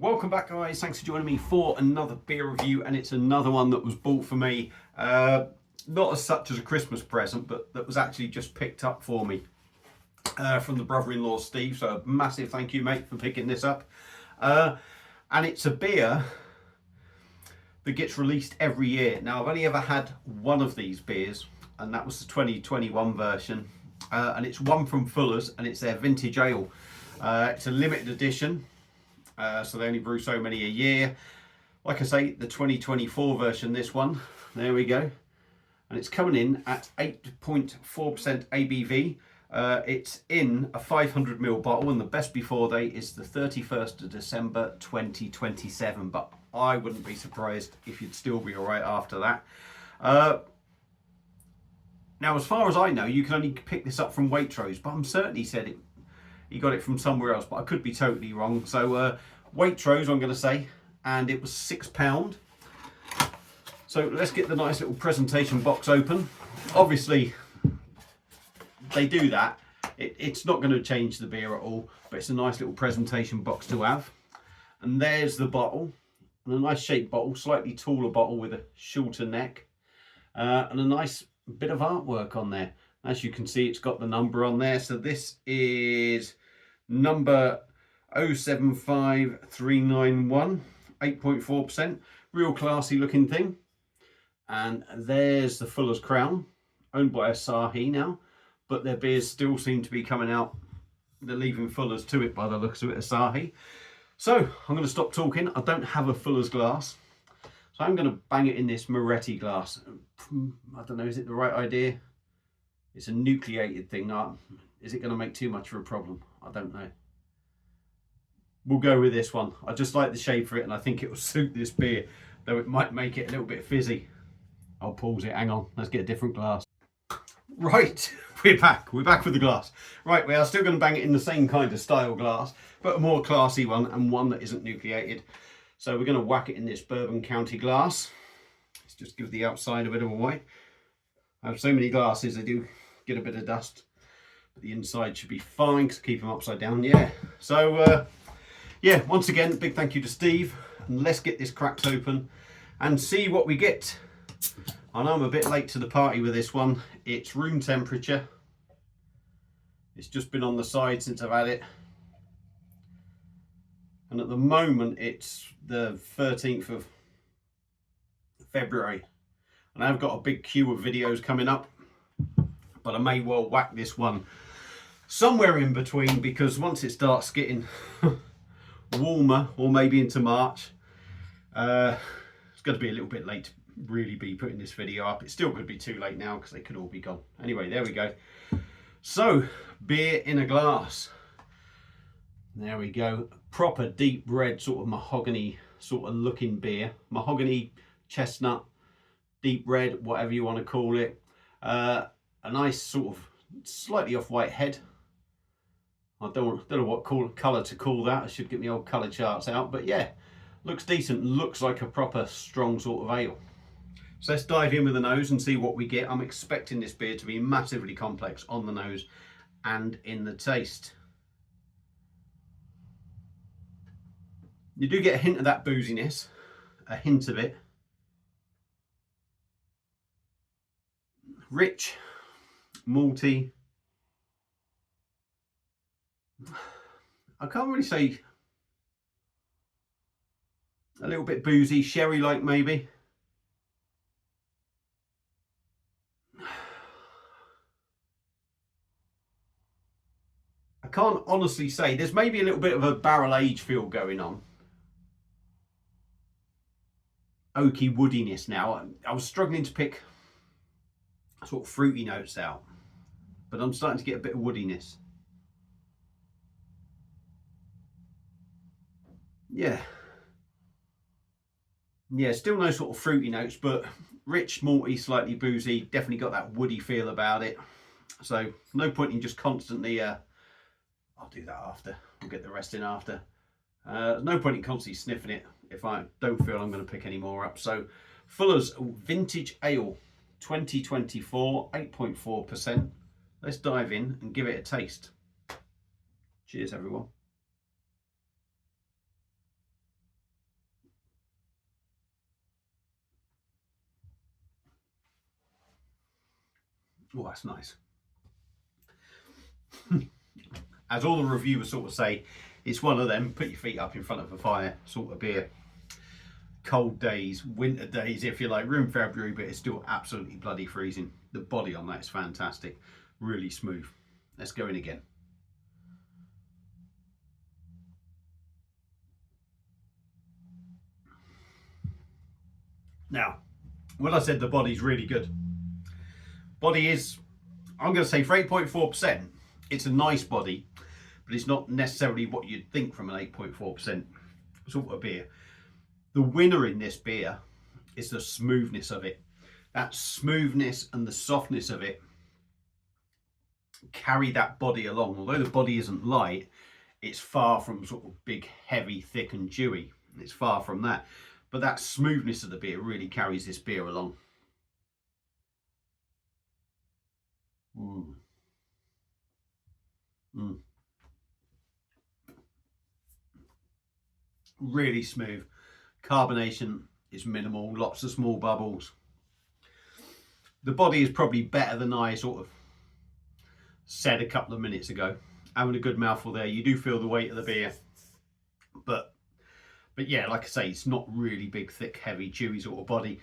welcome back guys, thanks for joining me for another beer review, and it's another one that was bought for me, not as such as a Christmas present, but that was actually just picked up for me from the brother-in-law Steve, so a massive thank you mate for picking this up. And it's a beer that gets released every year. Now I've only ever had one of these beers, and that was the 2021 version, and it's one from Fuller's, and it's their vintage ale. It's a limited edition, so they only brew so many a year. Like I say, the 2024 version, this one, there we go, and it's coming in at 8.4% ABV. It's in a 500ml bottle, and the best before date is the 31st of December 2027, but I wouldn't be surprised if you'd still be all right after that. Now, as far as I know, you can only pick this up from Waitrose, but I'm certain he said he got it from somewhere else, but I could be totally wrong. So Waitrose, I'm going to say, and it was £6. So let's get the nice little presentation box open. Obviously, they do that. It's not going to change the beer at all, but it's a nice little presentation box to have. And there's the bottle, and a nice shaped bottle, slightly taller bottle with a shorter neck, and a nice bit of artwork on there. As you can see, it's got the number on there. So this is number 075391, 8.4%. Real classy looking thing. And there's the Fuller's Crown, owned by Asahi now, but their beers still seem to be coming out. They're leaving Fuller's to it by the looks of it, Asahi. So I'm going to stop talking. I don't have a Fuller's glass, so I'm going to bang it in this Moretti glass. I don't know, is it the right idea? It's a nucleated thing. Is it going to make too much of a problem? I don't know. We'll go with this one. I just like the shape for it, and I think it will suit this beer, though it might make it a little bit fizzy. I'll pause it. Hang on. Let's get a different glass. Right, we're back. We're back with the glass. Right, we are still going to bang it in the same kind of style glass, but a more classy one, and one that isn't nucleated. So we're going to whack it in this Bourbon County glass. Let's just give the outside a bit of a wipe. I have so many glasses, they do get a bit of dust, but the inside should be fine because I keep them upside down. Yeah. So yeah, once again, big thank you to Steve, and let's get this cracked open and see what we get. I know I'm a bit late to the party with this one. It's room temperature. It's just been on the side since I've had it, and at the moment it's the 13th of February, and I've got a big queue of videos coming up, but I may well whack this one somewhere in between, because once it starts getting warmer, or maybe into March, it's going to be a little bit late to really be putting this video up. It's still going to be too late now because they could all be gone. Anyway, there we go. So, beer in a glass. There we go. Proper deep red, sort of mahogany sort of looking beer. Mahogany, chestnut, deep red, whatever you want to call it. A nice sort of slightly off-white head. I don't know what colour to call that. I should get my old colour charts out. But yeah, looks decent. Looks like a proper strong sort of ale. So let's dive in with the nose and see what we get. I'm expecting this beer to be massively complex on the nose and in the taste. You do get a hint of that booziness, a hint of it. Rich, malty. I can't really say. A little bit boozy, sherry-like maybe. I can't honestly say. There's maybe a little bit of a barrel age feel going on. Oaky woodiness now. I was struggling to pick sort of fruity notes out, but I'm starting to get a bit of woodiness. Yeah, still no sort of fruity notes, but rich, malty, slightly boozy. Definitely got that woody feel about it. So no point in just constantly I'll do that after. We'll get the rest in after. No point in constantly sniffing it if I don't feel I'm going to pick any more up. So Fuller's Vintage Ale 2024, 8.4%. Let's dive in and give it a taste. Cheers, everyone. Oh, that's nice. As all the reviewers sort of say, it's one of them put your feet up in front of a fire sort of beer. Cold days, winter days, if you like. We're in February, but it's still absolutely bloody freezing. The body on that is fantastic, really smooth. Let's go in again. Now, when I said the body's really good, body is, I'm going to say for 8.4%, it's a nice body, but it's not necessarily what you'd think from an 8.4% sort of beer. The winner in this beer is the smoothness of it. That smoothness and the softness of it carry that body along. Although the body isn't light, it's far from sort of big, heavy, thick and dewy. It's far from that. But that smoothness of the beer really carries this beer along. Really smooth. Carbonation is minimal, lots of small bubbles. The body is probably better than I sort of said a couple of minutes ago. Having a good mouthful there. You do feel the weight of the beer, but yeah, like I say, it's not really big, thick, heavy, chewy sort of body.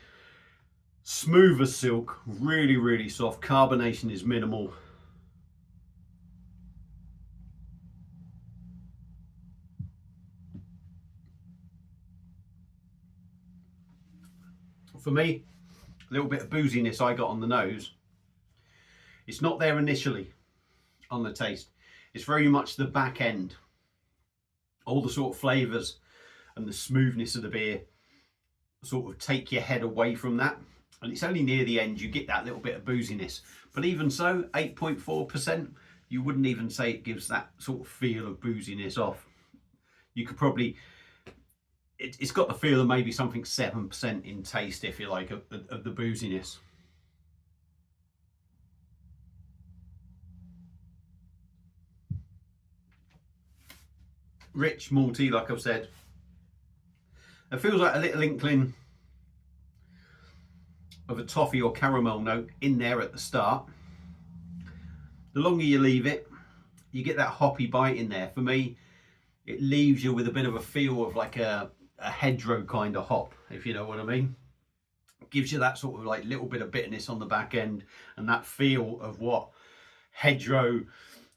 Smooth as silk, really, really soft. Carbonation is minimal. For me, a little bit of booziness I got on the nose. It's not there initially on the taste. It's very much the back end. All the sort of flavours and the smoothness of the beer sort of take your head away from that. And it's only near the end you get that little bit of booziness. But even so, 8.4%, you wouldn't even say it gives that sort of feel of booziness off. You could probably, it's got the feel of maybe something 7% in taste, if you like, of the booziness. Rich, malty, like I've said. It feels like a little inkling of a toffee or caramel note in there at the start. The longer you leave it, you get that hoppy bite in there. For me, it leaves you with a bit of a feel of like a hedgerow kind of hop, if you know what I mean. It gives you that sort of like little bit of bitterness on the back end and that feel of what hedgerow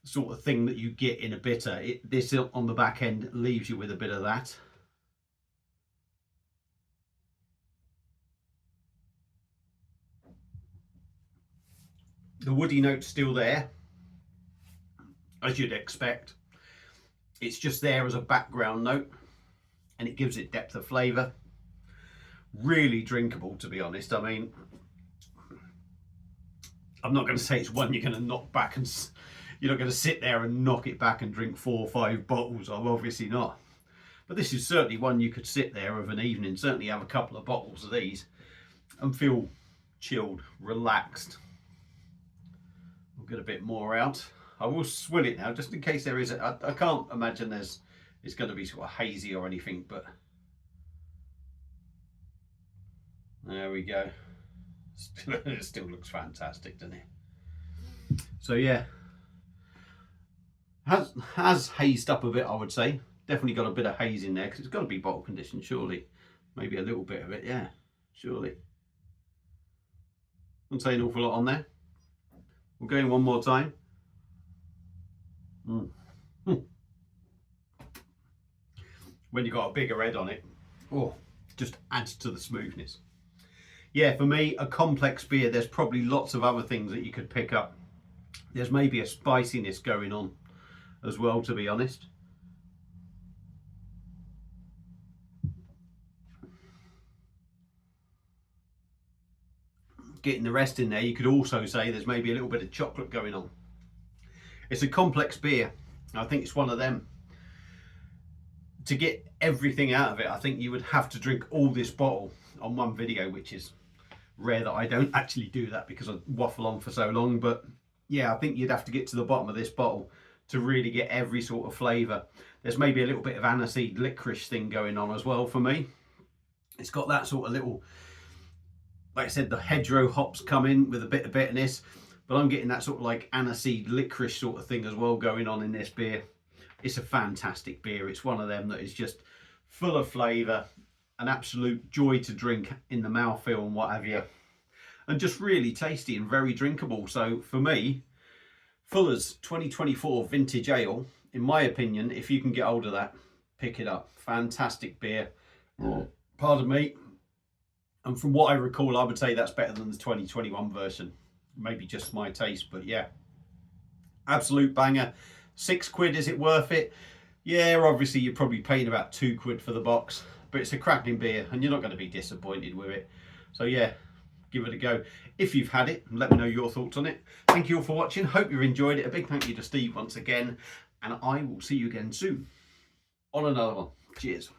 sort of thing that you get in a bitter. This on the back end leaves you with a bit of that. The woody note's still there, as you'd expect. It's just there as a background note and it gives it depth of flavour. Really drinkable, to be honest. I mean, I'm not going to say it's one you're going to knock back and you're not going to sit there and knock it back and drink 4 or 5 bottles. I'm obviously not. But this is certainly one you could sit there of an evening, certainly have a couple of bottles of these and feel chilled, relaxed. We'll get a bit more out. I will swill it now, just in case there is. I can't imagine it's going to be sort of hazy or anything, but there we go. It still looks fantastic, doesn't it? So yeah, has hazed up a bit, I would say. Definitely got a bit of haze in there because it's got to be bottle conditioned, surely. Maybe a little bit of it, yeah, surely. Wouldn't say an awful lot on there. We'll go in one more time. When you've got a bigger head on it, oh, just adds to the smoothness. Yeah, for me, a complex beer, there's probably lots of other things that you could pick up. There's maybe a spiciness going on as well, to be honest. Getting the rest in there, you could also say there's maybe a little bit of chocolate going on. It's a complex beer. I think it's one of them. To get everything out of it, I think you would have to drink all this bottle on one video, which is rare that I don't actually do that because I waffle on for so long. But yeah, I think you'd have to get to the bottom of this bottle to really get every sort of flavour. There's maybe a little bit of aniseed licorice thing going on as well for me. It's got that sort of little, like I said, the hedgerow hops come in with a bit of bitterness, but I'm getting that sort of like aniseed licorice sort of thing as well going on in this beer. It's a fantastic beer. It's one of them that is just full of flavour, an absolute joy to drink in the mouthfeel and what have you, and just really tasty and very drinkable. So for me, Fuller's 2024 Vintage Ale, in my opinion, if you can get hold of that, pick it up. Fantastic beer. Pardon me. And from what I recall, I would say that's better than the 2021 version. Maybe just my taste, but yeah, absolute banger. £6, is it worth it? Yeah, obviously you're probably paying about £2 for the box, but it's a cracking beer and you're not going to be disappointed with it. So yeah, give it a go. If you've had it, let me know your thoughts on it. Thank you all for watching. Hope you've enjoyed it. A big thank you to Steve once again, and I will see you again soon on another one. Cheers.